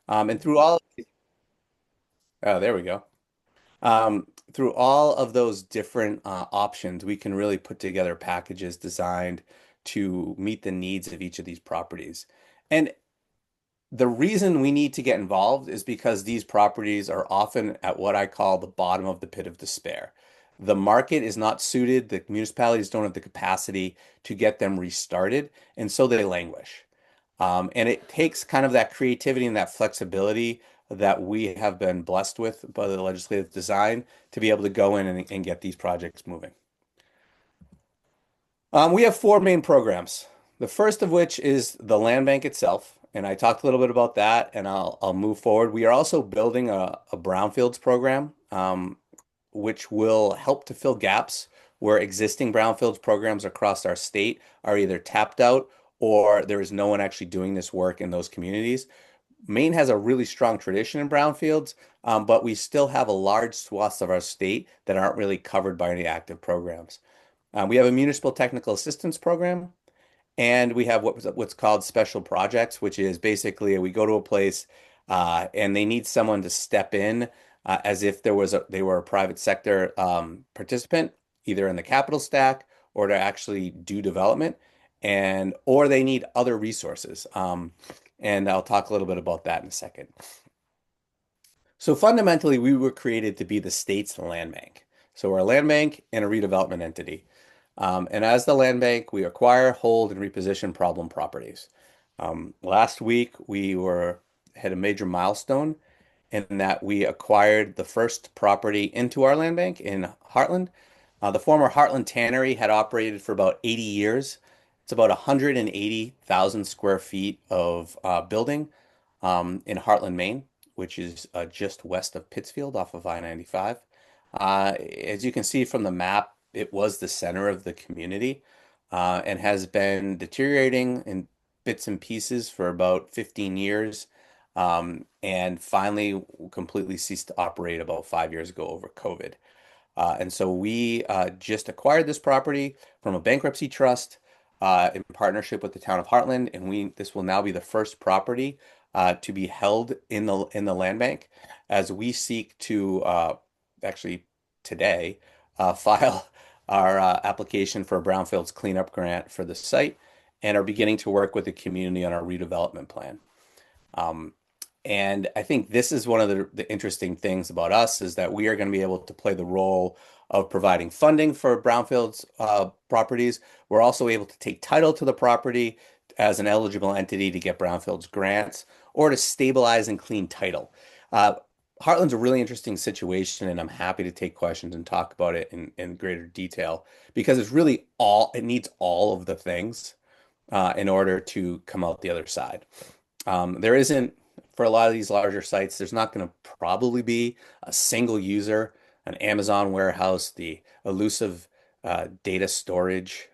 And through all, oh, there we go. Through all of those different options, we can really put together packages designed to meet the needs of each of these properties. And the reason we need to get involved is because these properties are often at what I call the bottom of the pit of despair. The market is not suited, the municipalities don't have the capacity to get them restarted, and so they languish. And it takes kind of that creativity and that flexibility that we have been blessed with by the legislative design to be able to go in and get these projects moving. We have four main programs. The first of which is the land bank itself, and I talked a little bit about that, and I'll move forward. We are also building a brownfields program, which will help to fill gaps where existing brownfields programs across our state are either tapped out or there is no one actually doing this work in those communities. Maine has a really strong tradition in brownfields, but we still have a large swaths of our state that aren't really covered by any active programs. We have a municipal technical assistance program, and we have what's called special projects, which is basically we go to a place and they need someone to step in as if they were a private sector participant, either in the capital stack or to actually do development, and or they need other resources. And I'll talk a little bit about that in a second. So fundamentally, we were created to be the state's land bank. So we're a land bank and a redevelopment entity. And as the land bank, we acquire, hold, and reposition problem properties. Last week, had a major milestone in that we acquired the first property into our land bank in Heartland. The former Heartland Tannery had operated for about 80 years. It's about 180,000 square feet of building in Heartland, Maine, which is just west of Pittsfield off of I-95. As you can see from the map, it was the center of the community and has been deteriorating in bits and pieces for about 15 years and finally completely ceased to operate about 5 years ago over COVID. And so we just acquired this property from a bankruptcy trust in partnership with the town of Heartland, and this will now be the first property to be held in the land bank as we seek to actually today file our application for a brownfields cleanup grant for the site and are beginning to work with the community on our redevelopment plan. Um, and I think this is one of the interesting things about us is that we are going to be able to play the role of providing funding for brownfields properties. We're also able to take title to the property as an eligible entity to get brownfields grants or to stabilize and clean title. Uh, Heartland's a really interesting situation, and I'm happy to take questions and talk about it in greater detail because it needs all of the things in order to come out the other side. There isn't, for a lot of these larger sites, there's not going to probably be a single user, an Amazon warehouse, the elusive data storage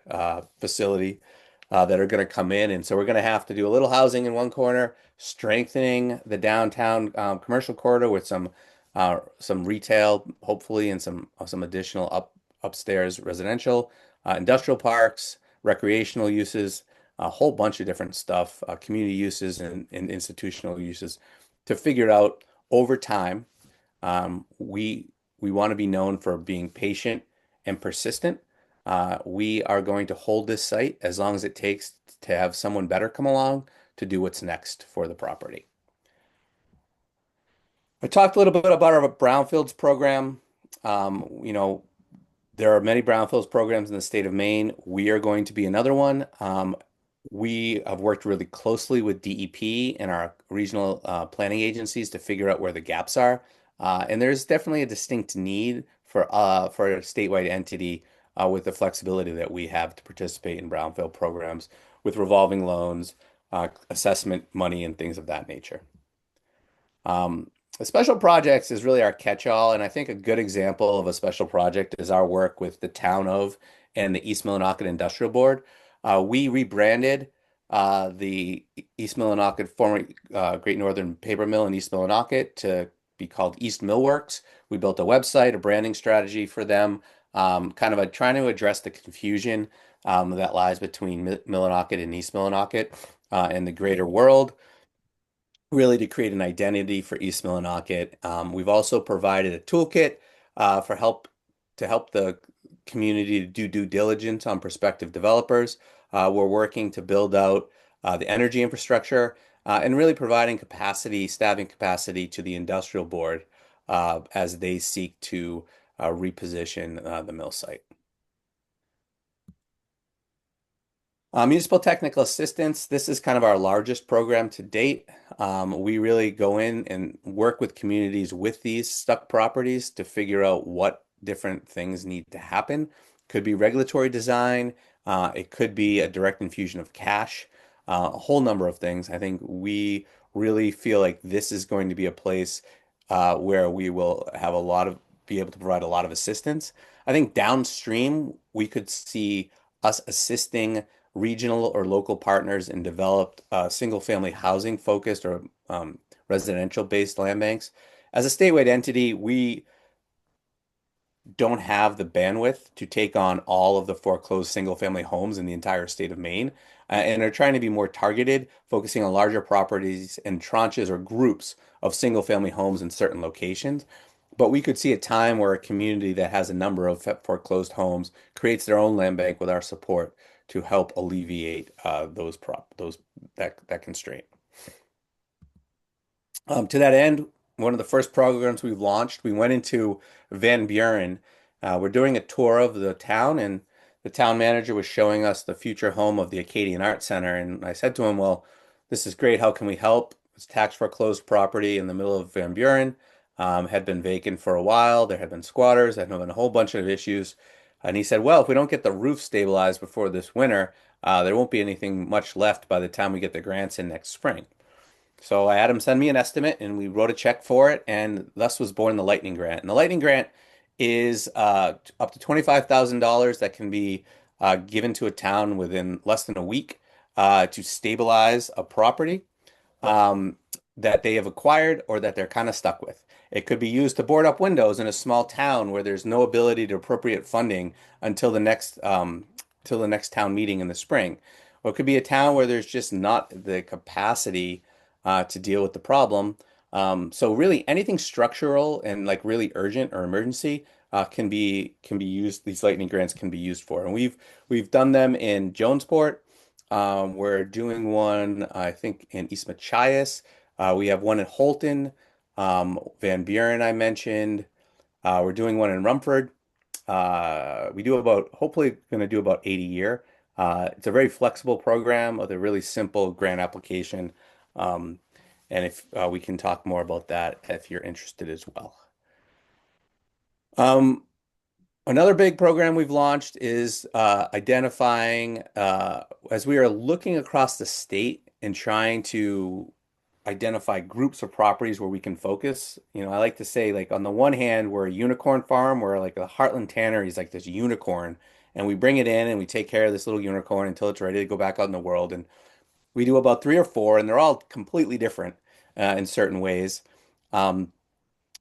facility that are going to come in. And so we're going to have to do a little housing in one corner, strengthening the downtown commercial corridor with some retail, hopefully, and some additional upstairs residential, industrial parks, recreational uses, a whole bunch of different stuff, community uses and institutional uses to figure out over time. We want to be known for being patient and persistent. We are going to hold this site as long as it takes to have someone better come along to do what's next for the property. I talked a little bit about our brownfields program. You know, there are many brownfields programs in the state of Maine. We are going to be another one. We have worked really closely with DEP and our regional planning agencies to figure out where the gaps are. And there's definitely a distinct need for a statewide entity with the flexibility that we have to participate in brownfield programs with revolving loans, assessment money, and things of that nature. The special projects is really our catch-all, and I think a good example of a special project is our work with the town of and the East Millinocket Industrial Board. We rebranded the East Millinocket, former Great Northern Paper Mill in East Millinocket to be called East Millworks. We built a website, a branding strategy for them, trying to address the confusion that lies between Millinocket and East Millinocket and the greater world. really to create an identity for East Millinocket. We've also provided a toolkit for help to help the community to do due diligence on prospective developers. We're working to build out the energy infrastructure and really providing capacity, staffing capacity to the industrial board as they seek to reposition the mill site. Municipal technical assistance, this is kind of our largest program to date. We really go in and work with communities with these stuck properties to figure out what different things need to happen. Could be regulatory design, it could be a direct infusion of cash, a whole number of things. I think we really feel like this is going to be a place where we will have be able to provide a lot of assistance. I think downstream, we could see us assisting regional or local partners in developed single-family housing focused or residential-based land banks. As a statewide entity, we don't have the bandwidth to take on all of the foreclosed single-family homes in the entire state of Maine, and are trying to be more targeted, focusing on larger properties and tranches or groups of single-family homes in certain locations. But we could see a time where a community that has a number of foreclosed homes creates their own land bank with our support to help alleviate that constraint. To that end, one of the first programs we've launched, we went into Van Buren. We're doing a tour of the town, and the town manager was showing us the future home of the Acadian Art Center. And I said to him, "Well, this is great. How can we help?" It's tax foreclosed property in the middle of Van Buren, had been vacant for a while. There had been squatters, there had been a whole bunch of issues. And he said, "Well, if we don't get the roof stabilized before this winter, there won't be anything much left by the time we get the grants in next spring." So I had him send me an estimate, and we wrote a check for it, and thus was born the Lightning Grant. And the Lightning Grant is up to $25,000 that can be given to a town within less than a week to stabilize a property um, that they have acquired or that they're kind of stuck with. It could be used to board up windows in a small town where there's no ability to appropriate funding until till the next town meeting in the spring. Or it could be a town where there's just not the capacity to deal with the problem. So really anything structural and like really urgent or emergency can be used. These lightning grants can be used for, and we've done them in Jonesport. We're doing one, I think, in East Machias. We have one in Holton, Van Buren, I mentioned. We're doing one in Rumford. We do about, hopefully, going to do about 80 a year. It's a very flexible program with a really simple grant application. Um, and if we can talk more about that if you're interested as well. Um, Another big program we've launched is identifying, as we are looking across the state and trying to identify groups of properties where we can focus. You know, I like to say, like, on the one hand, we're a unicorn farm where, like, the Heartland Tannery is like this unicorn, and we bring it in and we take care of this little unicorn until it's ready to go back out in the world. And we do about three or four, and they're all completely different in certain ways. Um,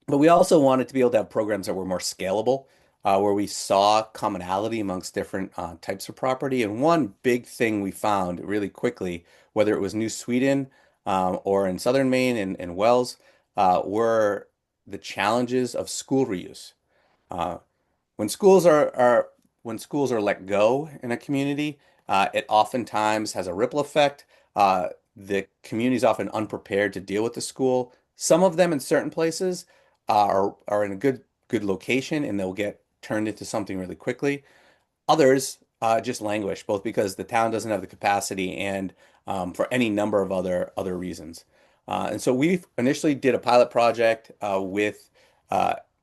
but we also wanted to be able to have programs that were more scalable, where we saw commonality amongst different types of property. And one big thing we found really quickly, whether it was New Sweden or in southern Maine and Wells, were the challenges of school reuse. Uh, when schools are when schools are let go in a community, it oftentimes has a ripple effect. The community is often unprepared to deal with the school. Some of them in certain places are in a good location and they'll get turned into something really quickly. Others just languish, both because the town doesn't have the capacity and for any number of other reasons. And so we initially did a pilot project with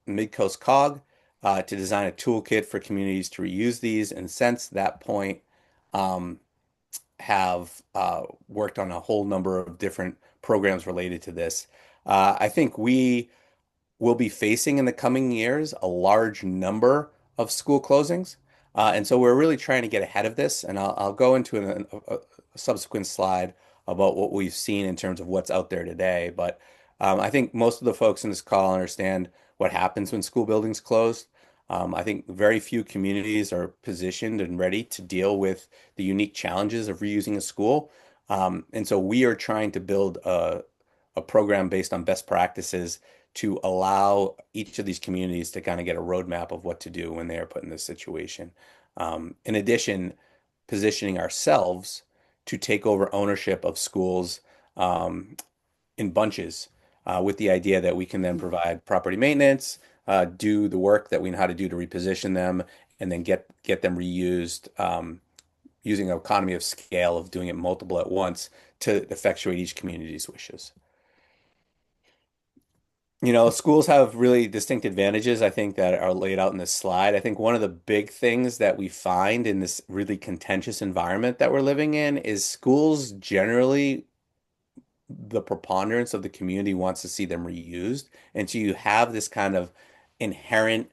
Midcoast Cog to design a toolkit for communities to reuse these, and since that point, um, have worked on a whole number of different programs related to this. I think we will be facing in the coming years a large number of school closings. And so we're really trying to get ahead of this. And I'll go into a subsequent slide about what we've seen in terms of what's out there today. But I think most of the folks in this call understand what happens when school buildings close. I think very few communities are positioned and ready to deal with the unique challenges of reusing a school. And so we are trying to build a program based on best practices to allow each of these communities to kind of get a roadmap of what to do when they are put in this situation. In addition, positioning ourselves to take over ownership of schools um, in bunches with the idea that we can then provide property maintenance, do the work that we know how to do to reposition them, and then get them reused using an economy of scale of doing it multiple at once to effectuate each community's wishes. You know, schools have really distinct advantages, I think, that are laid out in this slide. I think one of the big things that we find in this really contentious environment that we're living in is schools generally the preponderance of the community wants to see them reused. And so you have this kind of inherent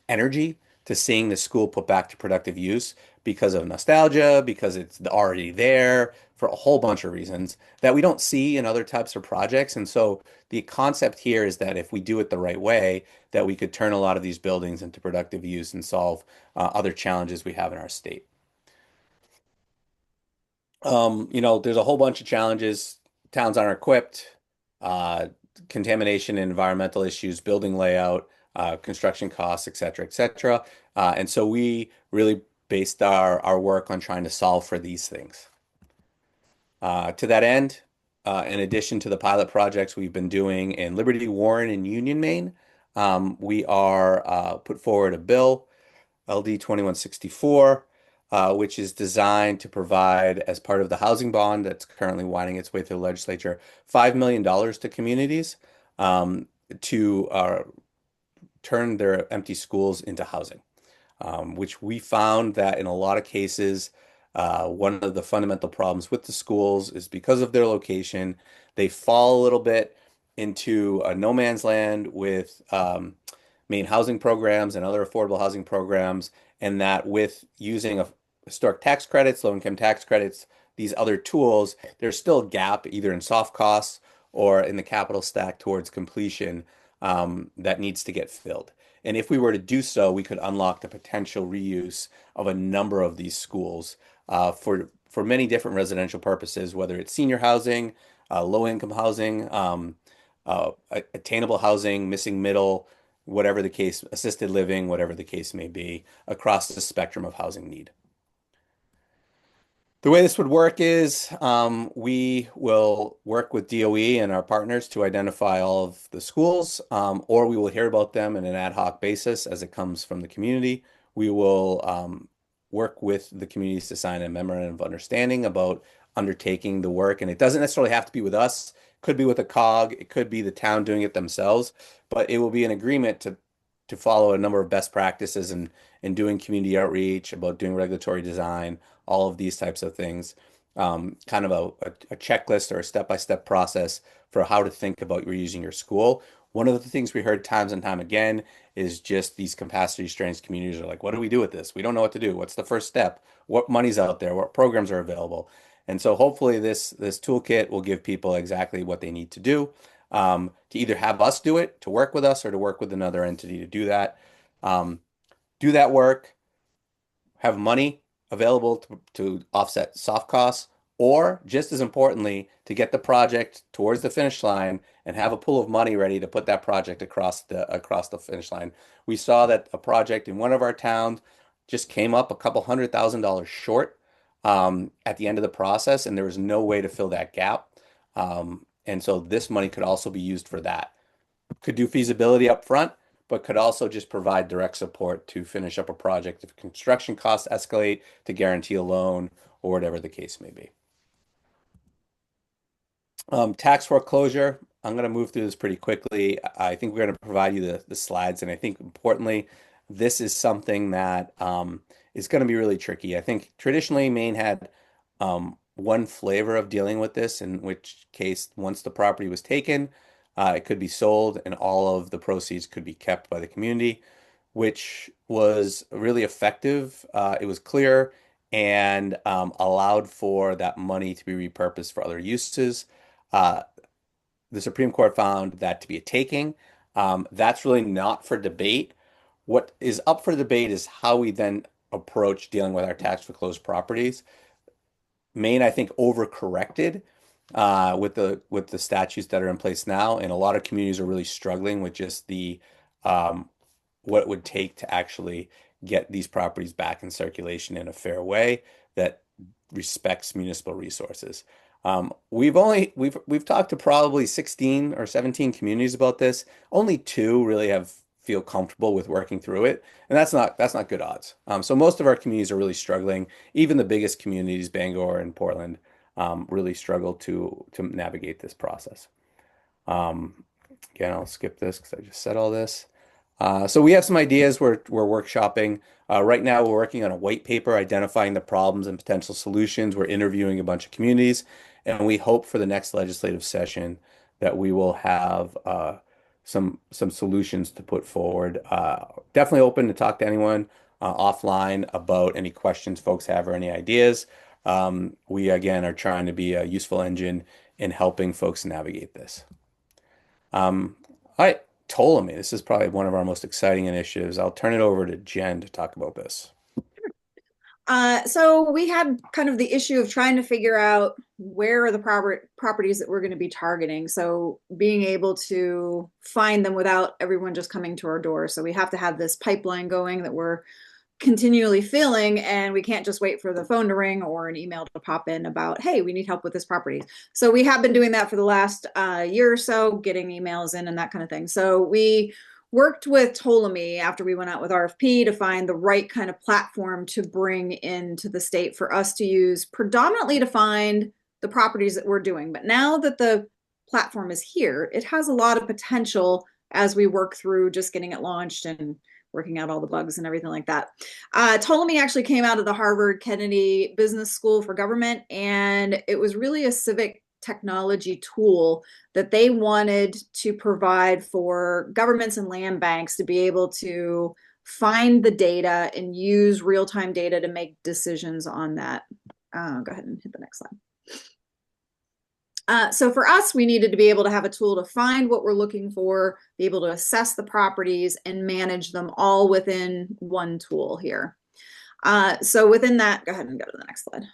energy to seeing the school put back to productive use because of nostalgia, because it's already there for a whole bunch of reasons that we don't see in other types of projects. And so the concept here is that if we do it the right way, that we could turn a lot of these buildings into productive use and solve other challenges we have in our state. You know, there's a whole bunch of challenges. Towns aren't equipped, uh, contamination and environmental issues, building layout, construction costs, et cetera, et cetera. And so we really based our work on trying to solve for these things. To that end, in addition to the pilot projects we've been doing in Liberty, Warren, and Union, Maine, we are put forward a bill LD 2164, which is designed to provide, as part of the housing bond that's currently winding its way through the legislature, $5 million to communities to turn their empty schools into housing, which we found that in a lot of cases, one of the fundamental problems with the schools is because of their location, they fall a little bit into a no man's land with Maine housing programs and other affordable housing programs, and that with using historic tax credits, low-income tax credits, these other tools, there's still a gap either in soft costs or in the capital stack towards completion that needs to get filled. And if we were to do so, we could unlock the potential reuse of a number of these schools for many different residential purposes, whether it's senior housing, low-income housing, attainable housing, missing middle, whatever the case, assisted living, whatever the case may be, across the spectrum of housing need. The way this would work is we will work with DOE and our partners to identify all of the schools, or we will hear about them in an ad hoc basis as it comes from the community. We will work with the communities to sign a memorandum of understanding about undertaking the work. And it doesn't necessarily have to be with us. It could be with a COG. It could be the town doing it themselves, but it will be an agreement to follow a number of best practices and doing community outreach, about doing regulatory design, all of these types of things. Kind of a checklist or a step-by-step process for how to think about reusing your school. One of the things we heard times and time again is just these capacity-strained communities are like, what do we do with this? We don't know what to do. What's the first step? What money's out there? What programs are available? And so hopefully this toolkit will give people exactly what they need to do to either have us do it, to work with us, or to work with another entity to do that. Um, do that work, have money available to offset soft costs, or just as importantly, to get the project towards the finish line and have a pool of money ready to put that project across the finish line. We saw that a project in one of our towns just came up a couple $100,000 short at the end of the process, and there was no way to fill that gap. And so this money could also be used for that. Could do feasibility up front, but could also just provide direct support to finish up a project if construction costs escalate, to guarantee a loan, or whatever the case may be. Tax foreclosure, I'm going to move through this pretty quickly. I think we're going to provide you the slides, and I think importantly, this is something that is going to be really tricky. I think traditionally Maine had one flavor of dealing with this, in which case, once the property was taken, it could be sold and all of the proceeds could be kept by the community, which was really effective. It was clear and allowed for that money to be repurposed for other uses. Uh, the Supreme Court found that to be a taking. That's really not for debate. What is up for debate is how we then approach dealing with our tax foreclosed properties. Maine, I think, overcorrected with the statutes that are in place now, and a lot of communities are really struggling with just the um, what it would take to actually get these properties back in circulation in a fair way that respects municipal resources. We've talked to probably 16 or 17 communities about this. Only two really have feel comfortable with working through it, and that's not good odds. So most of our communities are really struggling. Even the biggest communities, Bangor and Portland, really struggle to navigate this process. Um, Again, I'll skip this because I just said all this. So we have some ideas we're workshopping. Right now, we're working on a white paper identifying the problems and potential solutions. We're interviewing a bunch of communities, and we hope for the next legislative session that we will have some solutions to put forward. Definitely open to talk to anyone offline about any questions folks have or any ideas. We again are trying to be a useful engine in helping folks navigate this. All right, Ptolemy, this is probably one of our most exciting initiatives. I'll turn it over to Jen to talk about this. So we had kind of the issue of trying to figure out where are the properties that we're going to be targeting. So being able to find them without everyone just coming to our door. So we have to have this pipeline going that we're continually filling, and we can't just wait for the phone to ring or an email to pop in about, hey, we need help with this property. So we have been doing that for the last year or so, getting emails in and that kind of thing. So we worked with Ptolemy after we went out with RFP to find the right kind of platform to bring into the state for us to use predominantly to find the properties that we're doing. But now that the platform is here, it has a lot of potential as we work through just getting it launched and working out all the bugs and everything like that. Ptolemy actually came out of the Harvard Kennedy Business School for Government, and it was really a civic technology tool that they wanted to provide for governments and land banks to be able to find the data and use real-time data to make decisions on that. Go ahead and hit the next slide. So for us, we needed to be able to have a tool to find what we're looking for, be able to assess the properties and manage them all within one tool here. So within that, go ahead and go to the next slide.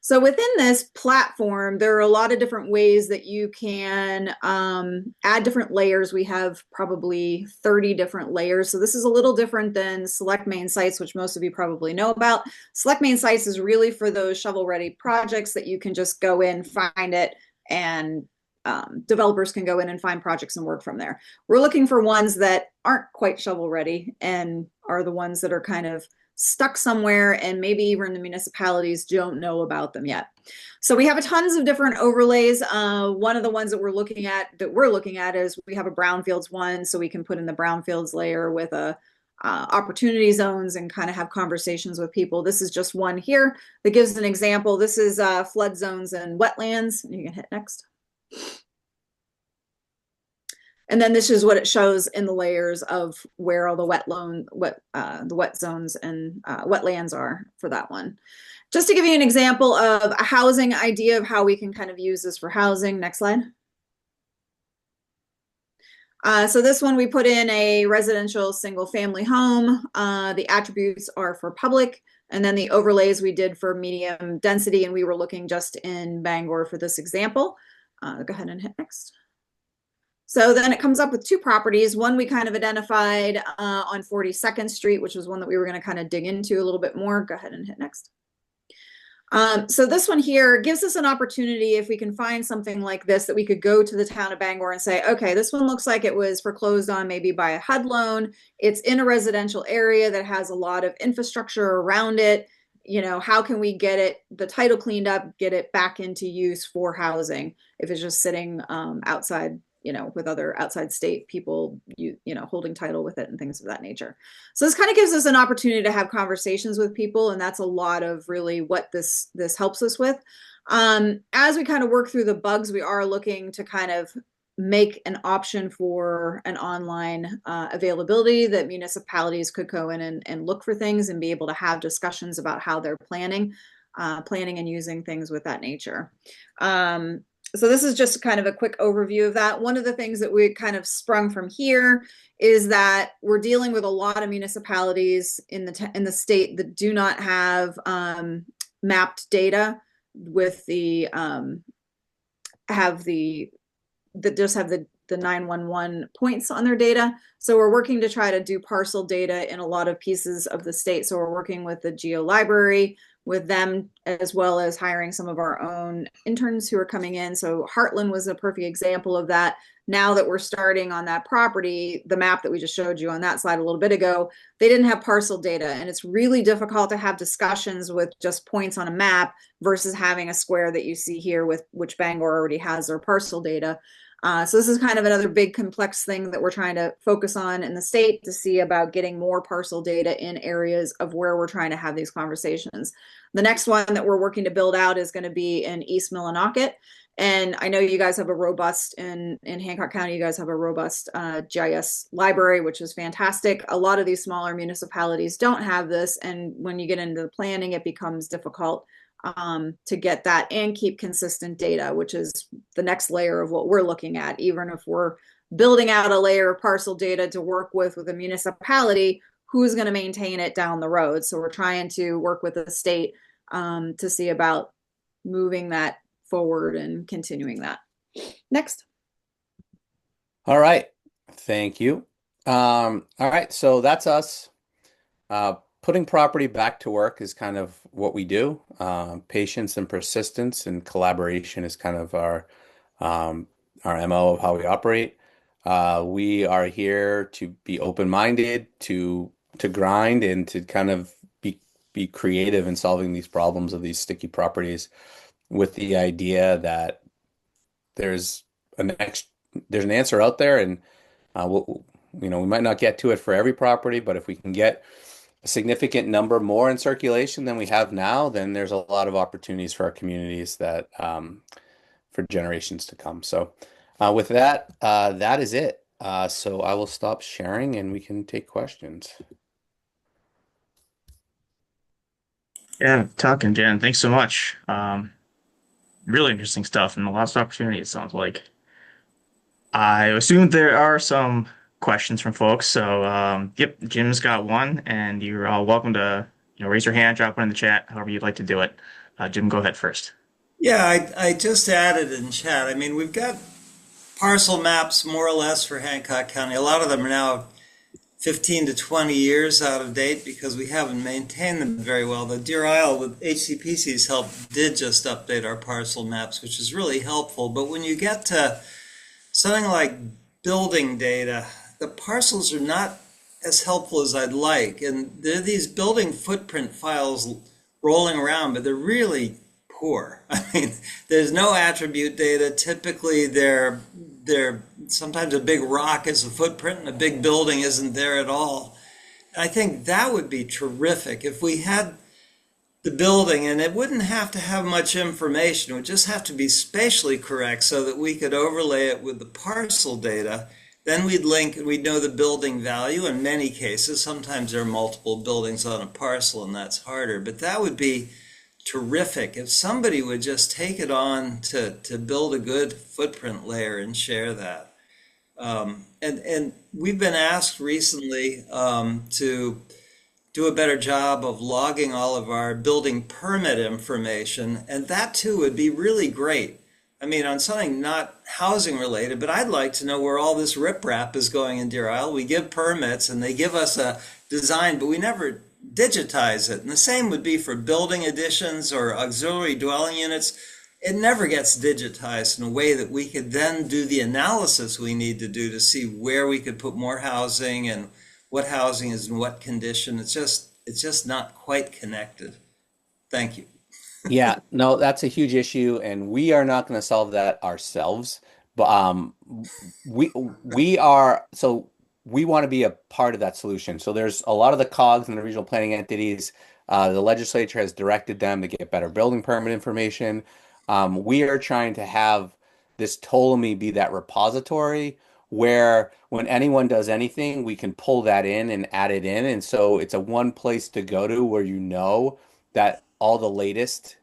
So within this platform, there are a lot of different ways that you can add different layers. We have probably 30 different layers. So this is a little different than Select Maine Sites, which most of you probably know about. Select Maine Sites is really for those shovel-ready projects that you can just go in, find it, and developers can go in and find projects and work from there. We're looking for ones that aren't quite shovel-ready and are the ones that are kind of stuck somewhere, and maybe even the municipalities don't know about them yet. So we have tons of different overlays. One of the ones that we're looking at is we have a brownfields one, so we can put in the brownfields layer with a opportunity zones and kind of have conversations with people. This is just one here that gives an example. This is flood zones and wetlands. You can hit next. And then this is what it shows in the layers of where all the the wet zones and wetlands are for that one. Just to give you an example of a housing idea of how we can kind of use this for housing. Next slide. So this one we put in a residential single family home. The attributes are for public, and then the overlays we did for medium density, and we were looking just in Bangor for this example. Go ahead and hit next. So then it comes up with two properties. One we kind of identified on 42nd Street, which was one that we were going to kind of dig into a little bit more. Go ahead and hit next. So this one here gives us an opportunity, if we can find something like this, that we could go to the town of Bangor and say, okay, this one looks like it was foreclosed on maybe by a HUD loan. It's in a residential area that has a lot of infrastructure around it. You know, how can we get the title cleaned up, get it back into use for housing if it's just sitting outside, you know, with other outside state people, you know, holding title with it and things of that nature. So this kind of gives us an opportunity to have conversations with people, and that's a lot of really what this helps us with. As we kind of work through the bugs, we are looking to kind of make an option for an online availability that municipalities could go in and look for things and be able to have discussions about how they're planning and using things with that nature. So this is just kind of a quick overview of that. One of the things that we kind of sprung from here is that we're dealing with a lot of municipalities in the state that do not have mapped data with the have the that just have the 911 points on their data. So we're working to try to do parcel data in a lot of pieces of the state. So we're working with the Geo Library, with them, as well as hiring some of our own interns who are coming in. So Heartland was a perfect example of that. Now that we're starting on that property, the map that we just showed you on that slide a little bit ago, they didn't have parcel data. And it's really difficult to have discussions with just points on a map versus having a square that you see here, with which Bangor already has their parcel data. So this is kind of another big complex thing that we're trying to focus on in the state, to see about getting more parcel data in areas of where we're trying to have these conversations. The next one that we're working to build out is going to be in East Millinocket. And I know you guys have a robust, in Hancock County, you guys have a robust GIS library, which is fantastic. A lot of these smaller municipalities don't have this. And when you get into the planning, it becomes difficult to get that and keep consistent data, which is the next layer of what we're looking at. Even if we're building out a layer of parcel data to work with a municipality, who's going to maintain it down the road? So we're trying to work with the state to see about moving that forward and continuing that. Next. All right. Thank you. All right. So that's us. Putting property back to work is kind of what we do. Patience and persistence and collaboration is kind of our MO of how we operate. We are here to be open-minded, to grind, and to kind of be creative in solving these problems of these sticky properties, with the idea that there's there's an answer out there, and we might not get to it for every property, but if we can get a significant number more in circulation than we have now, then there's a lot of opportunities for our communities that for generations to come. So with that, that is it. So I will stop sharing and we can take questions. Yeah, talking, Jen. Thanks so much. Really interesting stuff and lots of opportunity, it sounds like. I assume there are some questions from folks. So, yep, Jim's got one, and you're all welcome to raise your hand, drop one in the chat, however you'd like to do it. Jim, go ahead first. Yeah, I just added in chat. I mean, we've got parcel maps more or less for Hancock County. A lot of them are now 15 to 20 years out of date because we haven't maintained them very well. The Deer Isle, with HCPC's help, did just update our parcel maps, which is really helpful. But when you get to something like building data, the parcels are not as helpful as I'd like. And there are these building footprint files rolling around, but they're really poor. I mean, there's no attribute data. Typically, they're sometimes a big rock is a footprint and a big building isn't there at all. I think that would be terrific if we had the building, and it wouldn't have to have much information. It would just have to be spatially correct so that we could overlay it with the parcel data. Then we'd know the building value in many cases. Sometimes there are multiple buildings on a parcel and that's harder, but that would be terrific if somebody would just take it on to build a good footprint layer and share that. And we've been asked recently to do a better job of logging all of our building permit information, and that too would be really great. I mean, on something not housing related, but I'd like to know where all this riprap is going in Deer Isle. We give permits and they give us a design, but we never digitize it. And the same would be for building additions or auxiliary dwelling units. It never gets digitized in a way that we could then do the analysis we need to do to see where we could put more housing and what housing is in what condition. It's just not quite connected. Thank you. Yeah, no, that's a huge issue, and we are not going to solve that ourselves. But we are so we want to be a part of that solution. So there's a lot of the COGs and the regional planning entities. The legislature has directed them to get better building permit information. We are trying to have this Ptolemy be that repository where when anyone does anything, we can pull that in and add it in. And so it's a one place to go to where you know that all the latest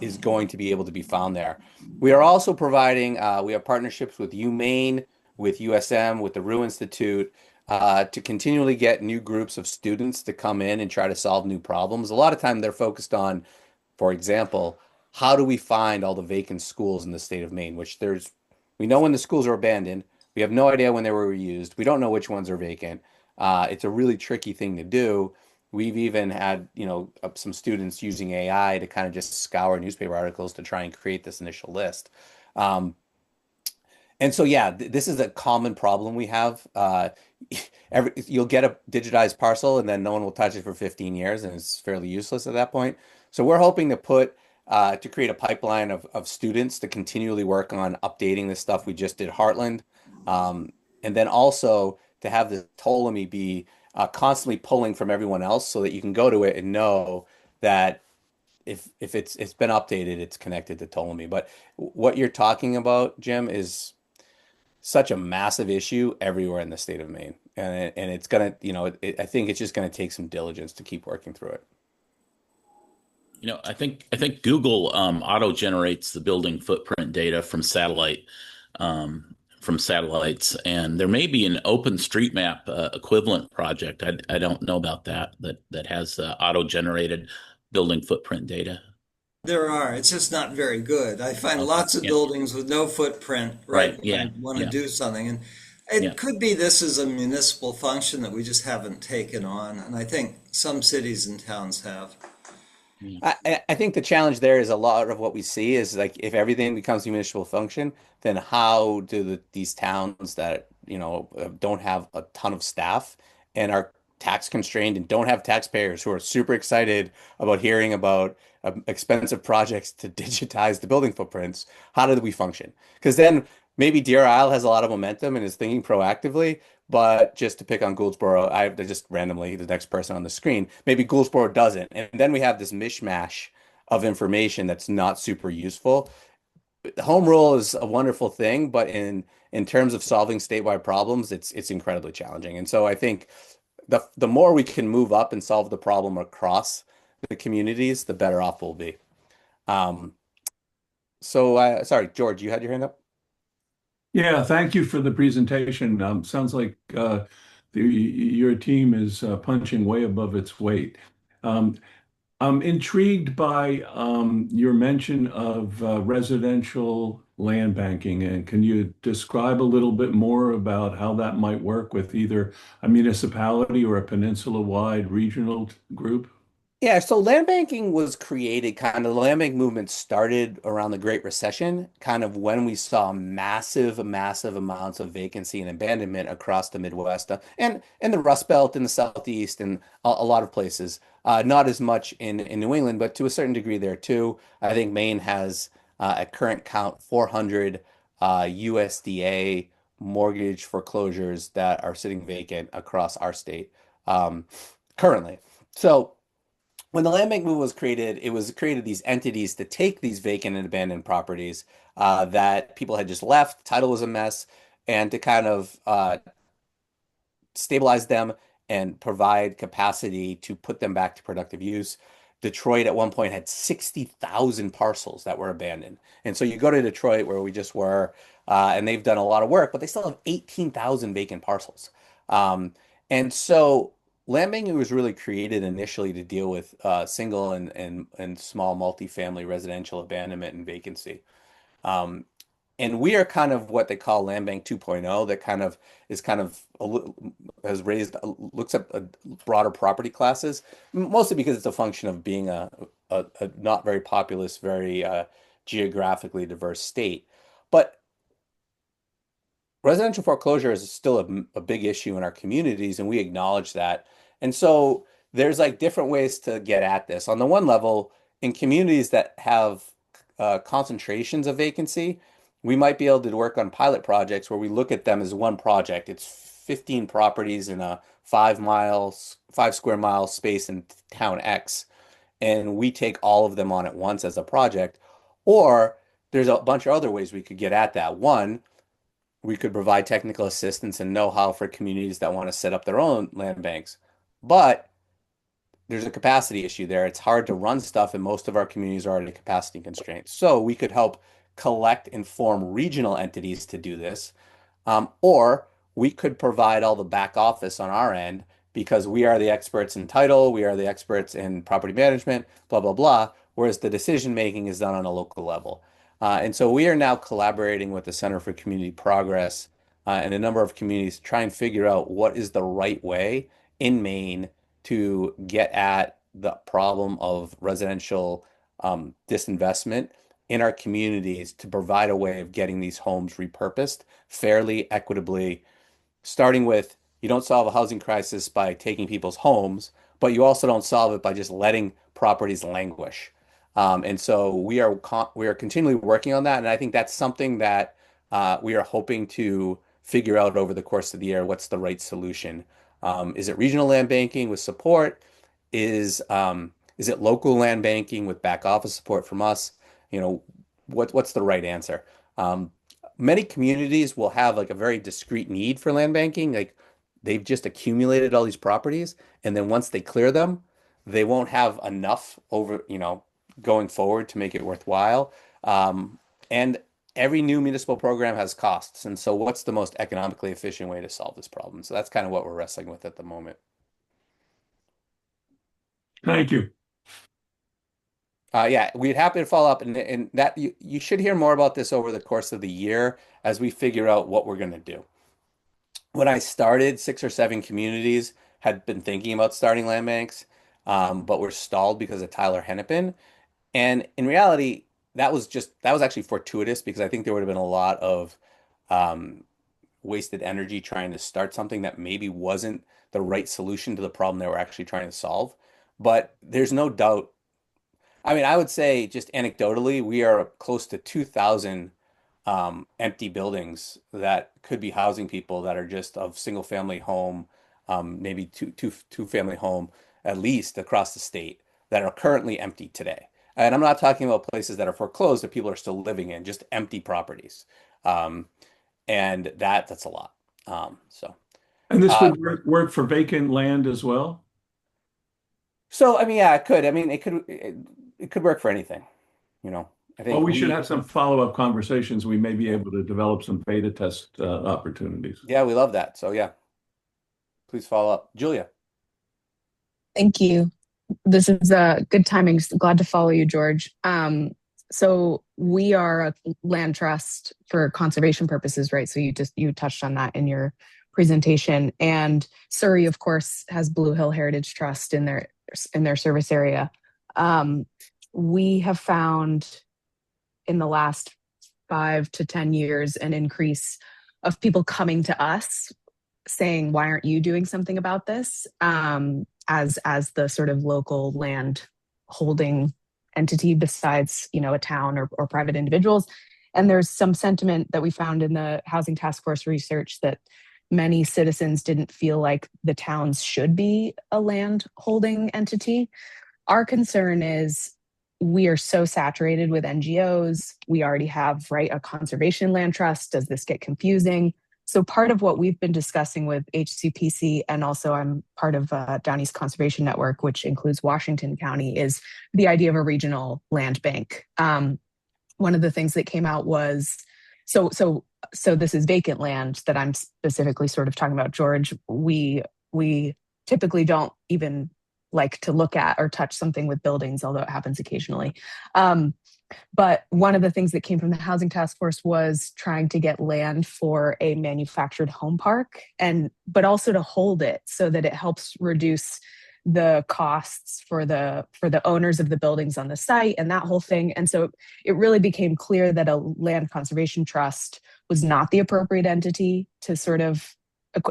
is going to be able to be found there. We are also providing, we have partnerships with UMaine, with USM, with the Rue Institute, to continually get new groups of students to come in and try to solve new problems. A lot of time they're focused on, for example, how do we find all the vacant schools in the state of Maine, which we know when the schools are abandoned. We have no idea when they were reused. We don't know which ones are vacant. It's a really tricky thing to do. We've even had, some students using AI to kind of just scour newspaper articles to try and create this initial list. Um, and so, yeah, this is a common problem we have. You'll get a digitized parcel and then no one will touch it for 15 years and it's fairly useless at that point. So we're hoping to create a pipeline of students to continually work on updating the stuff we just did Heartland. And then also to have the Ptolemy be constantly pulling from everyone else so that you can go to it and know that if it's been updated, it's connected to Ptolemy. But what you're talking about, Jim, is such a massive issue everywhere in the state of Maine. And it's gonna, I think it's just gonna take some diligence to keep working through it. I think Google auto generates the building footprint data from satellites, and there may be an OpenStreetMap equivalent project. I don't know about that has auto generated building footprint data. There are. It's just not very good. I find Okay. lots of Yeah. buildings with no footprint, Right. right, when Yeah. I want to Yeah. do something. And it Yeah. could be this is a municipal function that we just haven't taken on. And I think some cities and towns have. Yeah. I think the challenge there is a lot of what we see is like if everything becomes a municipal function, then how do these towns that don't have a ton of staff and are tax constrained and don't have taxpayers who are super excited about hearing about expensive projects to digitize the building footprints, how do we function? Because then maybe Deer Isle has a lot of momentum and is thinking proactively, but just to pick on Gouldsboro, I just randomly the next person on the screen, maybe Gouldsboro doesn't. And then we have this mishmash of information that's not super useful. Home rule is a wonderful thing, but in terms of solving statewide problems, it's incredibly challenging. And so I think the more we can move up and solve the problem across the communities, the better off we'll be. Um, sorry, George, you had your hand up? Yeah, thank you for the presentation. Sounds like your team is punching way above its weight. Um, I'm intrigued by your mention of residential land banking, and can you describe a little bit more about how that might work with either a municipality or a peninsula-wide regional group? Yeah, so land banking was created kind of the land bank movement started around the Great Recession, kind of when we saw massive, massive amounts of vacancy and abandonment across the Midwest and the Rust Belt in the Southeast and a lot of places. Not as much in New England, but to a certain degree there too. I think Maine has at current count 400 USDA mortgage foreclosures that are sitting vacant across our state currently. So when the land bank movement was created, it was created these entities to take these vacant and abandoned properties that people had just left, title was a mess, and to kind of stabilize them and provide capacity to put them back to productive use. Detroit at one point had 60,000 parcels that were abandoned. And so you go to Detroit, where we just were, and they've done a lot of work, but they still have 18,000 vacant parcels. And so land banking was really created initially to deal with single and small multifamily residential abandonment and vacancy. Um, and we are kind of what they call Land Bank 2.0, that kind of is kind of has raised looks at broader property classes, mostly because it's a function of being a not very populous, very geographically diverse state. But residential foreclosure is still a big issue in our communities, and we acknowledge that. And so there's like different ways to get at this. On the one level, in communities that have concentrations of vacancy, we might be able to work on pilot projects where we look at them as one project. It's 15 properties in a 5 square mile space in town X, and we take all of them on at once as a project. Or there's a bunch of other ways we could get at that. One, we could provide technical assistance and know-how for communities that want to set up their own land banks. But there's a capacity issue there. It's hard to run stuff, and most of our communities are already capacity constraints. So we could help collect and form regional entities to do this. Or we could provide all the back office on our end because we are the experts in title, we are the experts in property management, blah, blah, blah. whereas the decision making is done on a local level. And so we are now collaborating with the Center for Community Progress and a number of communities to try and figure out what is the right way in Maine to get at the problem of residential disinvestment in our communities to provide a way of getting these homes repurposed fairly, equitably, starting with you don't solve a housing crisis by taking people's homes, but you also don't solve it by just letting properties languish. And so we are continually working on that, and I think that's something that we are hoping to figure out over the course of the year. What's the right solution? Is it regional land banking with support? Is it local land banking with back office support from us? You know, what's the right answer? Many communities will have like a very discrete need for land banking. Like they've just accumulated all these properties, and then once they clear them, they won't have enough over, going forward to make it worthwhile. And every new municipal program has costs. And so what's the most economically efficient way to solve this problem? So that's kind of what we're wrestling with at the moment. Thank you. Yeah, we'd happy to follow up, and that you should hear more about this over the course of the year as we figure out what we're going to do. When I started, 6 or 7 communities had been thinking about starting land banks, but were stalled because of Tyler Hennepin. And in reality, that was actually fortuitous because I think there would have been a lot of um, wasted energy trying to start something that maybe wasn't the right solution to the problem they were actually trying to solve. But there's no doubt. I mean, I would say just anecdotally, we are close to 2,000 empty buildings that could be housing people that are just of single family home, maybe two family home at least across the state that are currently empty today. And I'm not talking about places that are foreclosed that people are still living in, just empty properties. Um, and that's a lot. So, And this uh, would work for vacant land as well? so I mean, yeah, it could. I mean, it could work for anything, you know. I Well, think we should have some follow-up conversations. We may be able to develop some beta test opportunities. yeah, we love that. So yeah, please follow up. Julia. Thank you. This is good timing. Glad to follow you, George. So we are a land trust for conservation purposes, right? So you touched on that in your presentation. And Surrey, of course, has Blue Hill Heritage Trust in their service area. We have found in the last 5 to 10 years an increase of people coming to us saying, why aren't you doing something about this? As the sort of local land holding entity besides, a town or private individuals. And there's some sentiment that we found in the Housing Task Force research that many citizens didn't feel like the towns should be a land holding entity. Our concern is we are so saturated with NGOs. We already have, right, a conservation land trust. Does this get confusing? So part of what we've been discussing with HCPC, and also I'm part of Down East Conservation Network, which includes Washington County, is the idea of a regional land bank. One of the things that came out was, so this is vacant land that I'm specifically sort of talking about, George. We typically don't even like to look at or touch something with buildings, although it happens occasionally. But one of the things that came from the Housing Task Force was trying to get land for a manufactured home park, but also to hold it so that it helps reduce the costs for the owners of the buildings on the site and that whole thing. And so it really became clear that a land conservation trust was not the appropriate entity to sort of,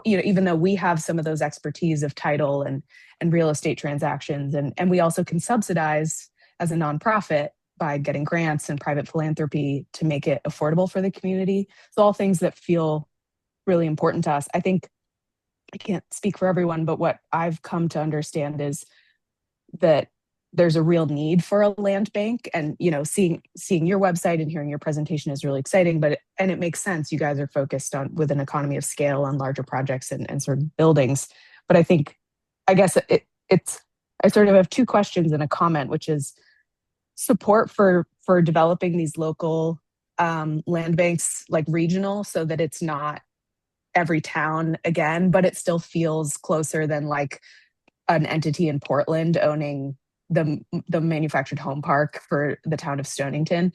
even though we have some of those expertise of title and real estate transactions, and we also can subsidize as a nonprofit by getting grants and private philanthropy to make it affordable for the community. It's all things that feel really important to us. I think I can't speak for everyone, but what I've come to understand is that there's a real need for a land bank, and seeing your website and hearing your presentation is really exciting, and it makes sense. You guys are focused on with an economy of scale on larger projects and sort of buildings. But I guess I sort of have 2 questions and a comment, which is support for developing these local land banks, like regional, so that it's not every town again, but it still feels closer than like an entity in Portland owning the manufactured home park for the town of Stonington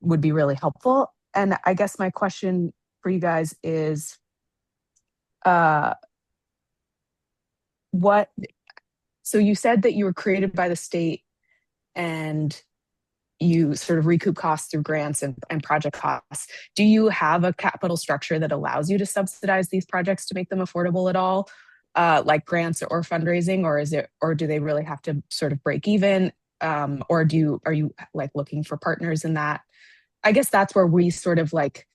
would be really helpful. And I guess my question for you guys is, uh, what? So you said that you were created by the state and you sort of recoup costs through grants and project costs. Do you have a capital structure that allows you to subsidize these projects to make them affordable at all, like grants or fundraising, or do they really have to sort of break even, or are you like looking for partners in that? I guess that's where we sort of like,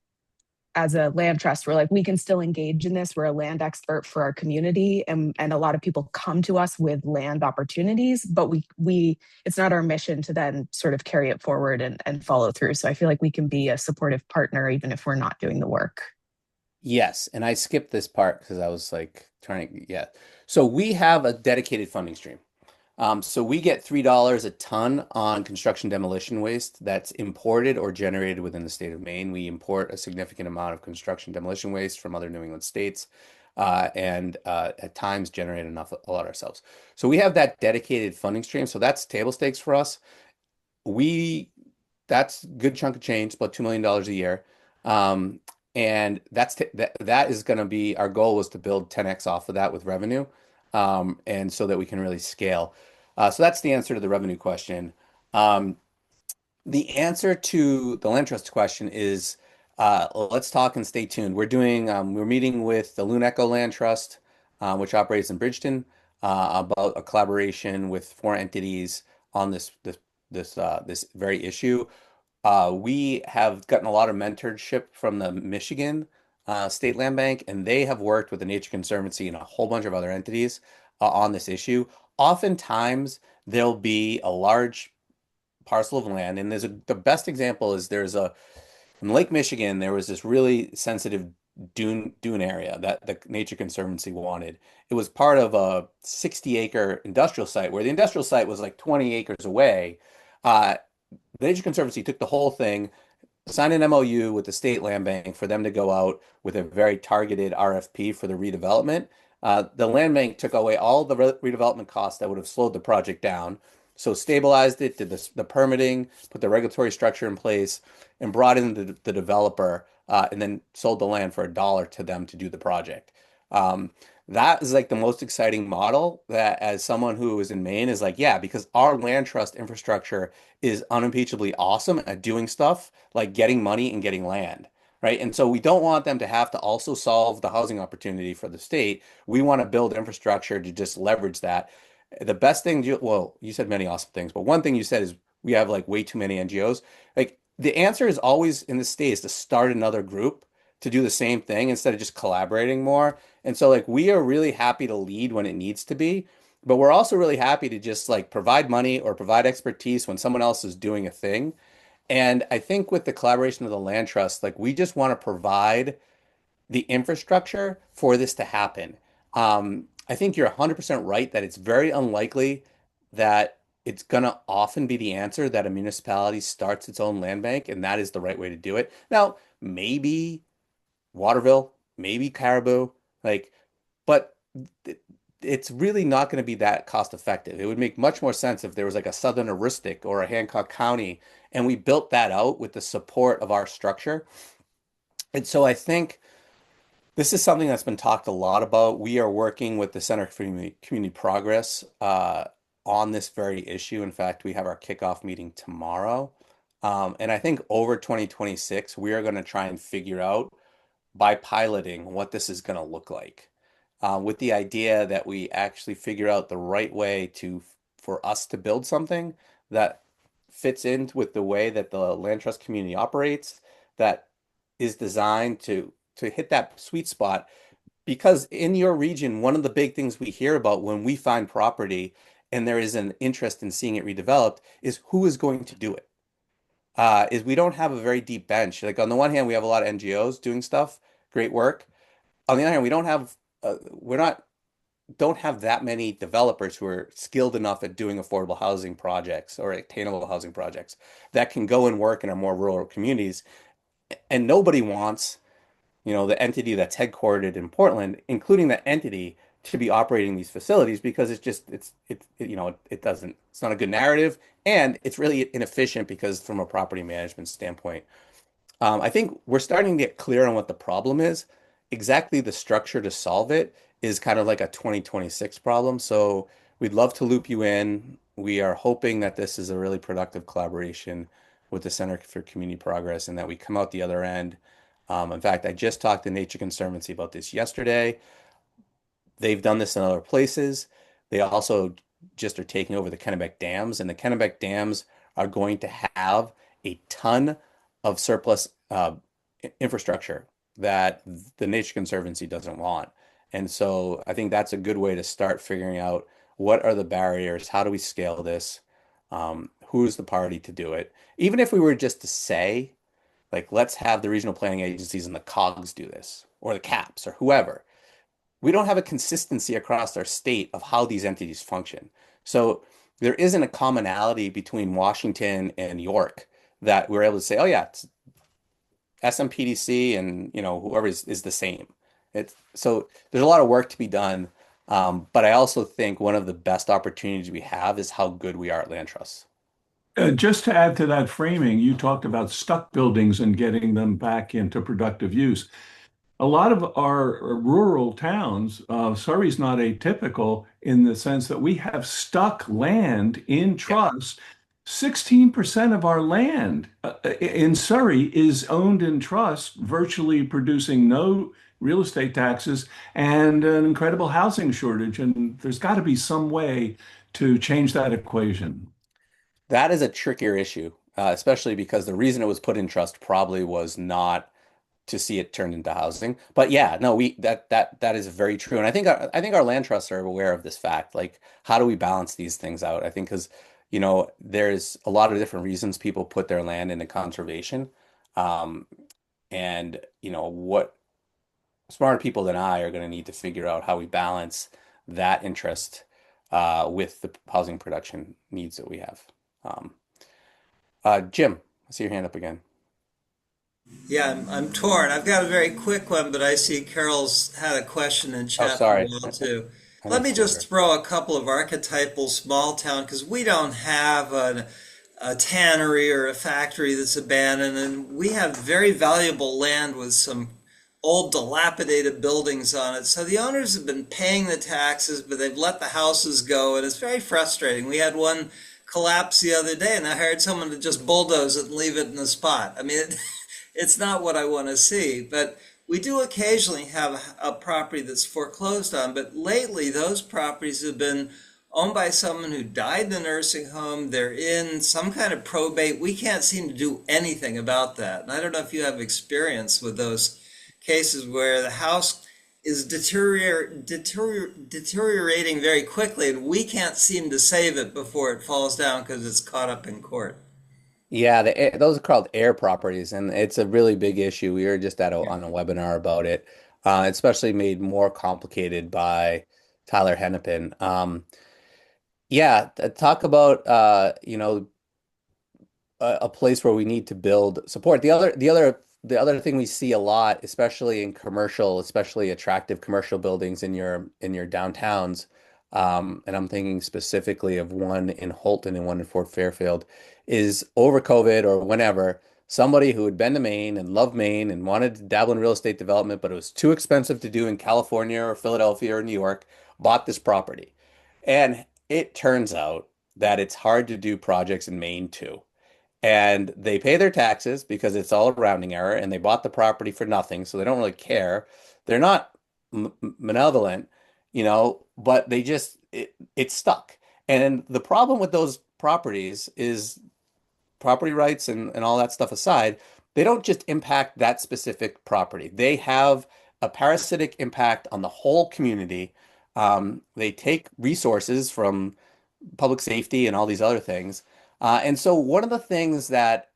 as a land trust, we're like, we can still engage in this. We're a land expert for our community, and a lot of people come to us with land opportunities, but we it's not our mission to then sort of carry it forward and follow through. So I feel like we can be a supportive partner even if we're not doing the work. Yes, and I skipped this part because I was like trying to, yeah. So we have a dedicated funding stream. So we get $3 a ton on construction demolition waste that's imported or generated within the state of Maine. We import a significant amount of construction demolition waste from other New England states, and at times generate a lot ourselves. So we have that dedicated funding stream. So that's table stakes for us. We That's a good chunk of change, about $2 million a year. Um, and that is going to be our goal, was to build 10x off of that with revenue, and so that we can really scale. So that's the answer to the revenue question. Um, the answer to the land trust question is, let's talk and stay tuned. We're meeting with the Loon Echo Land Trust, which operates in Bridgeton, about a collaboration with four entities on this very issue. We have gotten a lot of mentorship from the Michigan State Land Bank, and they have worked with the Nature Conservancy and a whole bunch of other entities on this issue. Oftentimes, there'll be a large parcel of land, and the best example is in Lake Michigan, there was this really sensitive dune area that the Nature Conservancy wanted. It was part of a 60-acre industrial site where the industrial site was like 20 acres away. Uh, the Nature Conservancy took the whole thing, signed an MOU with the state land bank for them to go out with a very targeted RFP for the redevelopment. The land bank took away all the redevelopment costs that would have slowed the project down. So stabilized it, did the permitting, put the regulatory structure in place, and brought in the developer, and then sold the land for $1 to them to do the project. That is like the most exciting model, that as someone who is in Maine is like, yeah, because our land trust infrastructure is unimpeachably awesome at doing stuff like getting money and getting land, right? And so we don't want them to have to also solve the housing opportunity for the state. We want to build infrastructure to just leverage that. The best thing, you said many awesome things, but one thing you said is we have like way too many NGOs. Like the answer is always in the state is to start another group to do the same thing instead of just collaborating more. And so like we are really happy to lead when it needs to be, but we're also really happy to just like provide money or provide expertise when someone else is doing a thing. And I think with the collaboration of the land trust, like we just want to provide the infrastructure for this to happen. I think you're 100% right that it's very unlikely that it's going to often be the answer that a municipality starts its own land bank, and that is the right way to do it. Now, maybe Waterville, maybe Caribou, like, but it's really not going to be that cost effective. It would make much more sense if there was like a Southern Aristic or a Hancock County, and we built that out with the support of our structure. And so I think this is something that's been talked a lot about. We are working with the Center for Community Progress on this very issue. In fact, we have our kickoff meeting tomorrow. And I think over 2026, we are going to try and figure out by piloting what this is going to look like, with the idea that we actually figure out the right way for us to build something that fits in with the way that the land trust community operates, that is designed to hit that sweet spot. Because in your region, one of the big things we hear about when we find property and there is an interest in seeing it redeveloped is who is going to do it. Is we don't have a very deep bench. Like on the one hand, we have a lot of NGOs doing stuff, great work. On the other hand, don't have that many developers who are skilled enough at doing affordable housing projects or attainable housing projects that can go and work in our more rural communities. And nobody wants, the entity that's headquartered in Portland, including the entity, to be operating these facilities because it's not a good narrative, and it's really inefficient because from a property management standpoint. I think we're starting to get clear on what the problem is. Exactly the structure to solve it is kind of like a 2026 problem. So we'd love to loop you in. We are hoping that this is a really productive collaboration with the Center for Community Progress and that we come out the other end. In fact, I just talked to Nature Conservancy about this yesterday. They've done this in other places. They also just are taking over the Kennebec dams, and the Kennebec dams are going to have a ton of surplus infrastructure that the Nature Conservancy doesn't want. And so I think that's a good way to start figuring out what are the barriers, how do we scale this, who's the party to do it. Even if we were just to say, like, let's have the regional planning agencies and the COGs do this, or the CAPs, or whoever. We don't have a consistency across our state of how these entities function. So there isn't a commonality between Washington and York that we're able to say, oh yeah, it's SMPDC and whoever is the same. So there's a lot of work to be done. But I also think one of the best opportunities we have is how good we are at land trusts. Just to add to that framing, you talked about stuck buildings and getting them back into productive use. A lot of our rural towns, Surrey's not atypical in the sense that we have stuck land in trust. 16% of our land in Surrey is owned in trust, virtually producing no real estate taxes and an incredible housing shortage. And there's got to be some way to change that equation. That is a trickier issue, especially because the reason it was put in trust probably was not to see it turned into housing. But yeah, no, that is very true. And I think our land trusts are aware of this fact. Like, how do we balance these things out? I think because there's a lot of different reasons people put their land into conservation. And what smarter people than I are going to need to figure out how we balance that interest with the housing production needs that we have. Jim, I see your hand up again. Yeah, I'm torn. I've got a very quick one, but I see Carol's had a question in Oh, chat for sorry. a while too. I Let me missed over. just throw a couple of archetypal small town because we don't have a tannery or a factory that's abandoned, and we have very valuable land with some old dilapidated buildings on it. So the owners have been paying the taxes, but they've let the houses go, and it's very frustrating. We had one collapse the other day, and I hired someone to just bulldoze it and leave it in the spot. I mean, it's not what I want to see, but we do occasionally have a property that's foreclosed on. But lately, those properties have been owned by someone who died in the nursing home. They're in some kind of probate. We can't seem to do anything about that. And I don't know if you have experience with those cases where the house is deteriorating very quickly, and we can't seem to save it before it falls down because it's caught up in court. Yeah, those are called air properties, and it's a really big issue. We were just on a webinar about it, especially made more complicated by Tyler Hennepin. Yeah, talk about a place where we need to build support. The other thing we see a lot, especially in commercial, especially attractive commercial buildings in your downtowns, and I'm thinking specifically of one in Holton and one in Fort Fairfield, is over COVID or whenever, somebody who had been to Maine and loved Maine and wanted to dabble in real estate development, but it was too expensive to do in California or Philadelphia or New York, bought this property. And it turns out that it's hard to do projects in Maine too. And they pay their taxes because it's all a rounding error, and they bought the property for nothing, so they don't really care. They're not malevolent, but it's stuck. And the problem with those properties is property rights and all that stuff aside, they don't just impact that specific property. They have a parasitic impact on the whole community. They take resources from public safety and all these other things. And so one of the things that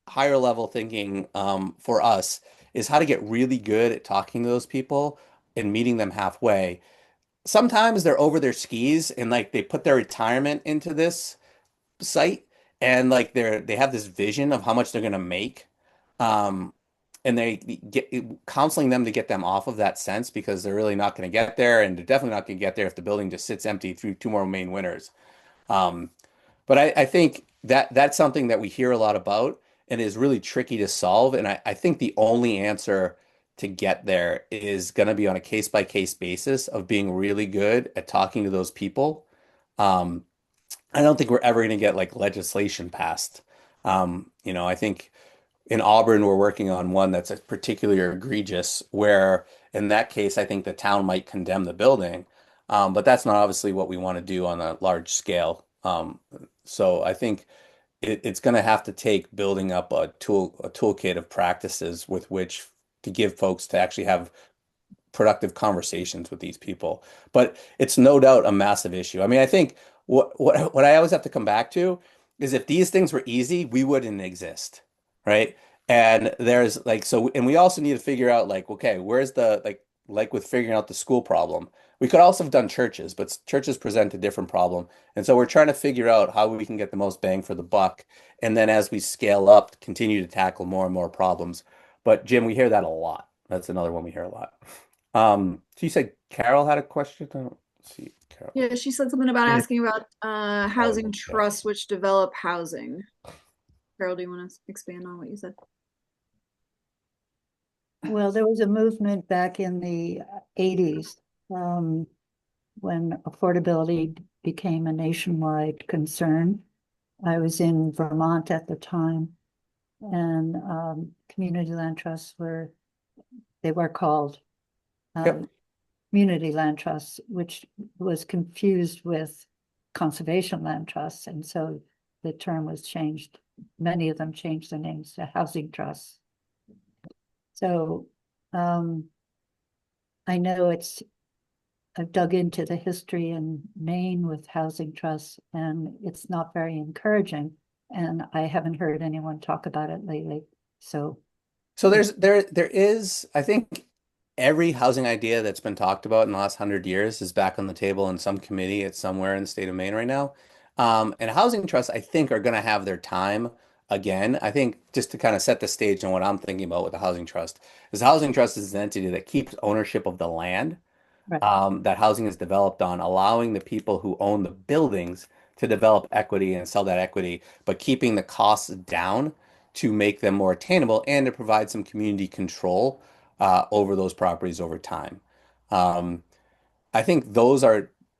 higher level thinking for us is how to get really good at talking to those people and meeting them halfway. Sometimes they're over their skis and like they put their retirement into this site and like they have this vision of how much they're going to make. and they get counseling them to get them off of that sense because they're really not going to get there, and they're definitely not going to get there if the building just sits empty through two more Maine winters. Um, but I think that that's something that we hear a lot about and is really tricky to solve. And I think the only answer to get there is going to be on a case by case basis of being really good at talking to those people. Um, I don't think we're ever going to get like legislation passed. I think in Auburn, we're working on one that's particularly egregious, where in that case, I think the town might condemn the building. But that's not obviously what we want to do on a large scale. So I think it's going to have to take building up a toolkit of practices with which to give folks to actually have productive conversations with these people. But it's no doubt a massive issue. I mean, I think what I always have to come back to is if these things were easy, we wouldn't exist, right? And there's like so, and we also need to figure out like, okay, where's the like with figuring out the school problem. We could also have done churches, but churches present a different problem. And so we're trying to figure out how we can get the most bang for the buck. And then as we scale up, continue to tackle more and more problems. But Jim, we hear that a lot. That's another one we hear a lot. So you said Carol had a question? I don't see Carol. Yeah, she said something about asking about housing yeah. trusts which develop housing. Carol, do you want to expand on what you said? Well, there was a movement back in the 80s when affordability became a nationwide concern. I was in Vermont at the time, and community land trusts were called Yep. community land trusts, which was confused with conservation land trusts. And so the term was changed. Many of them changed their names to housing trusts. So I know I've dug into the history in Maine with housing trusts, and it's not very encouraging. And I haven't heard anyone talk about it lately. So There is, I think every housing idea that's been talked about in the last 100 years is back on the table in some committee at somewhere in the state of Maine right now. And housing trusts, I think, are going to have their time again. I think just to kind of set the stage on what I'm thinking about with the housing trust is the housing trust is an entity that keeps ownership of the land right. that housing is developed on, allowing the people who own the buildings to develop equity and sell that equity, but keeping the costs down to make them more attainable and to provide some community control over those properties over time. Um, I think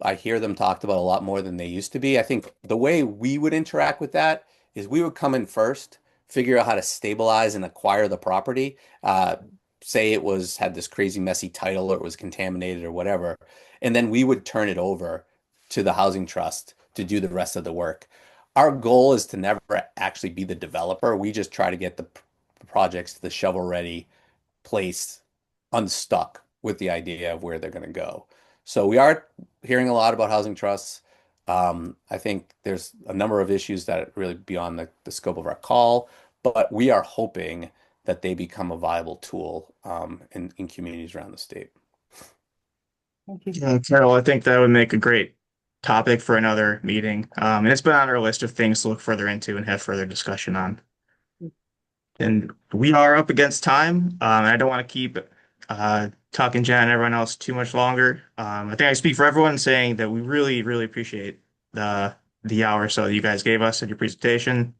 I hear them talked about a lot more than they used to be. I think the way we would interact with that is we would come in first, figure out how to stabilize and acquire the property. Say it had this crazy messy title or it was contaminated or whatever. And then we would turn it over to the housing trust to do the rest of the work. Our goal is to never actually be the developer. We just try to get the projects to the shovel ready place unstuck with the idea of where they're going to go. So we are hearing a lot about housing trusts. I think there's a number of issues that are really beyond the scope of our call, but we are hoping that they become a viable tool in communities around the state. Thank you. Yeah, Carol, I think that would make a great topic for another meeting. And it's been on our list of things to look further into and have further discussion on. And we are up against time. And I don't want to keep talking Jen and everyone else too much longer. I think I speak for everyone saying that we really, really appreciate the hour or so that you guys gave us at your presentation.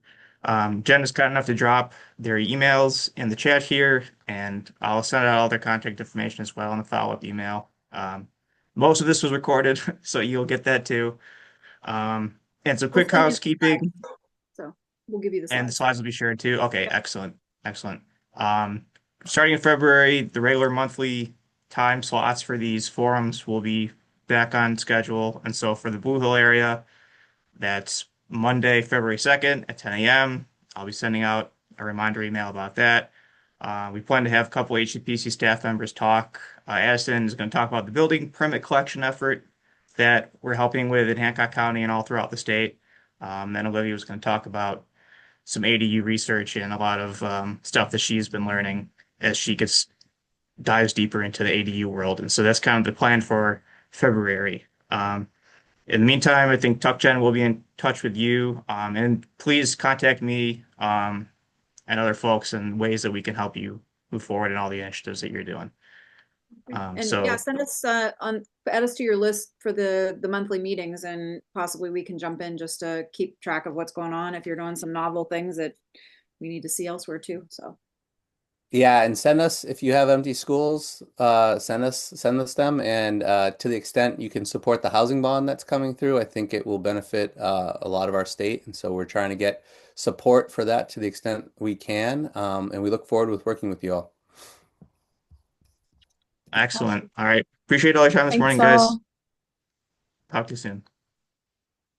Jen is kind enough to drop their emails in the chat here, and I'll send out all their contact information as well in the follow-up email. Most of this was recorded, so you'll get that too. And some quick We'll send you the housekeeping. slides. So we'll give you the And the slides. slides will be shared too. Okay, excellent, excellent. Starting in February, the regular monthly time slots for these forums will be back on schedule. And so for the Blue Hill area, that's Monday, February 2nd at 10 a.m. I'll be sending out a reminder email about that. We plan to have a couple HCPC staff members talk. Addison is going to talk about the building permit collection effort that we're helping with in Hancock County and all throughout the state. Then Olivia was going to talk about some ADU research and a lot of stuff that she's been learning as she dives deeper into the ADU world. And so that's kind of the plan for February. In the meantime, I think TuckGen will be in touch with you. And please contact me and other folks in ways that we can help you move forward in all the initiatives that you're doing. And So yeah, send us add us to your list for the monthly meetings, and possibly we can jump in just to keep track of what's going on if you're doing some novel things that we need to see elsewhere too. So Yeah, and send us if you have empty schools, send us them, and to the extent you can support the housing bond that's coming through, I think it will benefit a lot of our state, and so we're trying to get support for that to the extent we can, and we look forward with working with you all. excellent. All right. Appreciate all your time this Thanks morning, guys. all. Talk to you soon.